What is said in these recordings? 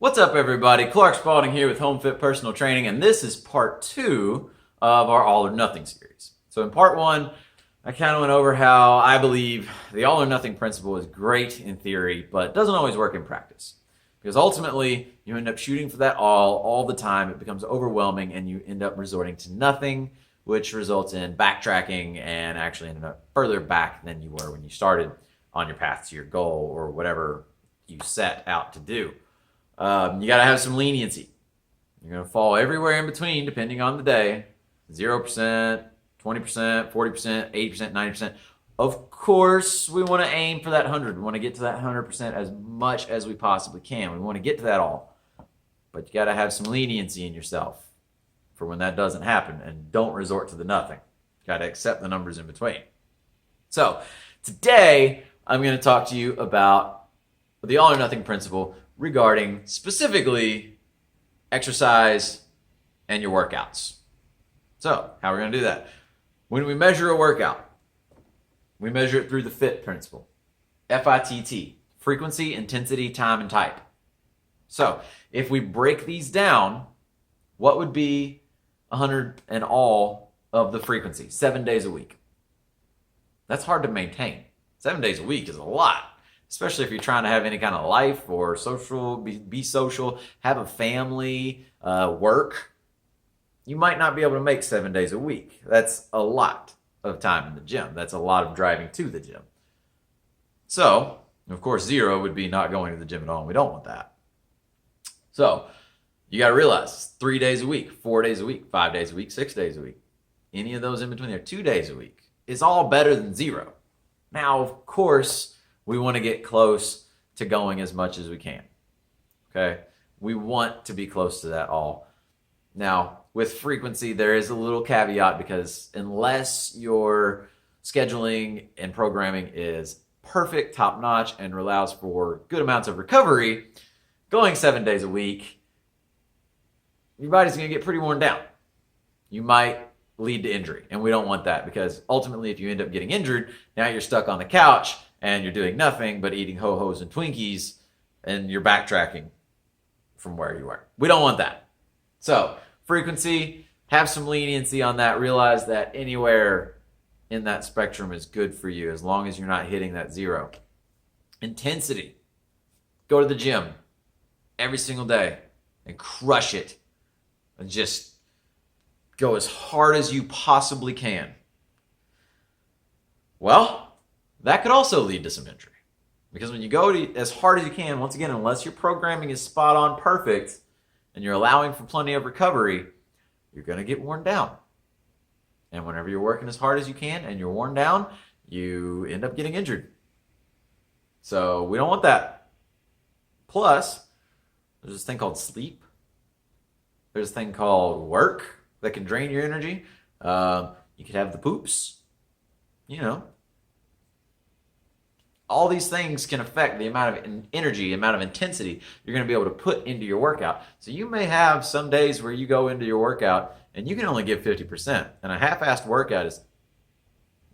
What's up, everybody? Clark Spalding here with Home Fit Personal Training, and this is part two of our All or Nothing series. So in part one, I kind of went over how I believe the all or nothing principle is great in theory, but doesn't always work in practice. Because ultimately, you end up shooting for that all the time. It becomes overwhelming, and you end up resorting to nothing, which results in backtracking and actually ending up further back than you were when you started on your path to your goal or whatever you set out to do. You got to have some leniency. You're going to fall everywhere in between depending on the day. 0%, 20%, 40%, 80%, 90%. Of course, we want to aim for that 100. We want to get to that 100% as much as we possibly can. We want to get to that all. But you got to have some leniency in yourself for when that doesn't happen, and don't resort to the nothing. You got to accept the numbers in between. So today, I'm going to talk to you about the all or nothing principle regarding specifically exercise and your workouts. So, how are we going to do that? When we measure a workout, we measure it through the FIT principle. FITT, frequency, intensity, time, and type. So, if we break these down, what would be 100 and all of the frequency? 7 days a week. That's hard to maintain. 7 days a week is a lot. Especially if you're trying to have any kind of life or social, be social, have a family, work. You might not be able to make 7 days a week. That's a lot of time in the gym. That's a lot of driving to the gym. So, of course, 0 would be not going to the gym at all, and we don't want that. So, you got to realize 3 days a week, 4 days a week, 5 days a week, 6 days a week. Any of those in between there, 2 days a week is all better than 0. Now, of course, we want to get close to going as much as we can. Okay? We want to be close to that all. Now, with frequency, there is a little caveat because unless your scheduling and programming is perfect, top notch, and allows for good amounts of recovery, going 7 days a week, your body's going to get pretty worn down. You might lead to injury, and we don't want that because ultimately, if you end up getting injured, now you're stuck on the couch and you're doing nothing but eating Ho-Hos and Twinkies, and you're backtracking from where you were. We don't want that. So, frequency, have some leniency on that. Realize that anywhere in that spectrum is good for you as long as you're not hitting that 0. Intensity. Go to the gym every single day and crush it. And just go as hard as you possibly can. Well, that could also lead to some injury. Because when you go as hard as you can, once again, unless your programming is spot on perfect and you're allowing for plenty of recovery, you're going to get worn down. And whenever you're working as hard as you can and you're worn down, you end up getting injured. So we don't want that. Plus, there's this thing called sleep. There's this thing called work that can drain your energy. You could have the poops. All these things can affect the amount of energy, amount of intensity you're going to be able to put into your workout. So you may have some days where you go into your workout and you can only give 50%. And a half-assed workout is,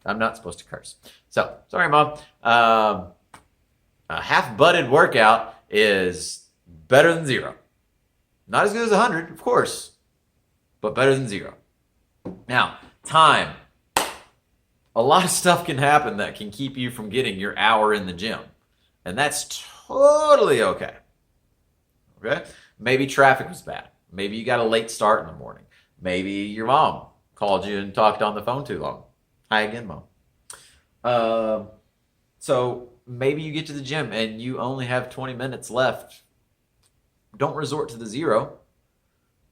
I'm not supposed to curse. So, sorry, Mom. A half-butted workout is better than 0. Not as good as 100, of course, but better than 0. Now, time. A lot of stuff can happen that can keep you from getting your hour in the gym. And that's totally okay. Okay? Maybe traffic was bad. Maybe you got a late start in the morning. Maybe your mom called you and talked on the phone too long. Hi again, Mom. So maybe you get to the gym and you only have 20 minutes left. Don't resort to the 0.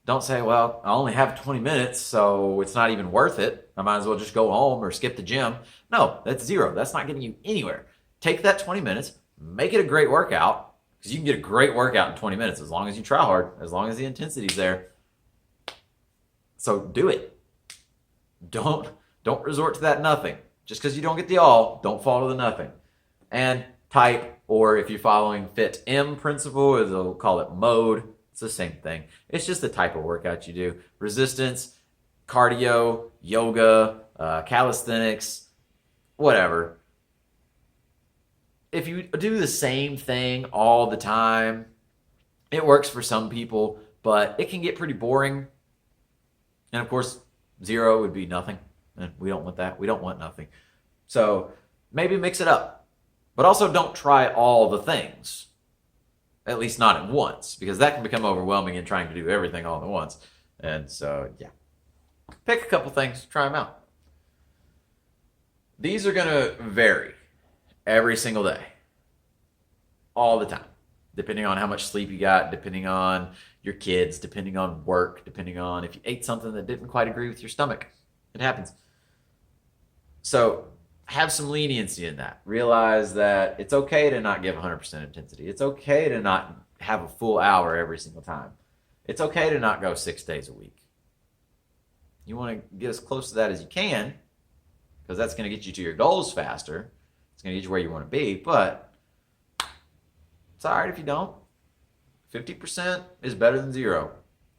Don't say, well, I only have 20 minutes, so it's not even worth it. I might as well just go home or skip the gym. No, that's 0. That's not getting you anywhere. Take that 20 minutes, make it a great workout, because you can get a great workout in 20 minutes as long as you try hard, as long as the intensity's there. So do it. Don't resort to that nothing. Just because you don't get the all, don't fall to the nothing. And type, or if you're following FIT-M principle, or they'll call it mode, it's the same thing. It's just the type of workout you do. Resistance, cardio, yoga, calisthenics, whatever. If you do the same thing all the time, It works for some people, but it can get pretty boring. And of course, 0 would be nothing. And we don't want that. We don't want nothing. So maybe mix it up. But also don't try all the things. At least not at once, because that can become overwhelming in trying to do everything all at once. And so, yeah. Pick a couple things, try them out. These are going to vary every single day. All the time. Depending on how much sleep you got, depending on your kids, depending on work, depending on if you ate something that didn't quite agree with your stomach. It happens. So have some leniency in that. Realize that it's okay to not give 100% intensity. It's okay to not have a full hour every single time. It's okay to not go 6 days a week. You want to get as close to that as you can, because that's going to get you to your goals faster. It's going to get you where you want to be, but it's all right if you don't. 50% is better than 0.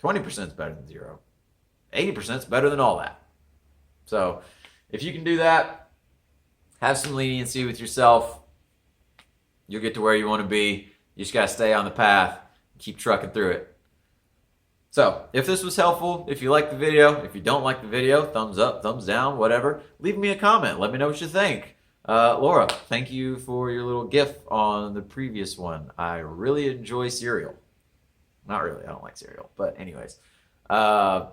20% is better than 0. 80% is better than all that. So if you can do that, have some leniency with yourself, you'll get to where you want to be. You just got to stay on the path, keep trucking through it. So if this was helpful, if you like the video, if you don't like the video, thumbs up, thumbs down, whatever, leave me a comment. Let me know what you think. Laura, thank you for your little GIF on the previous one. I really enjoy cereal. Not really, I don't like cereal. But anyways, yeah,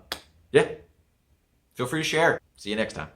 feel free to share. See you next time.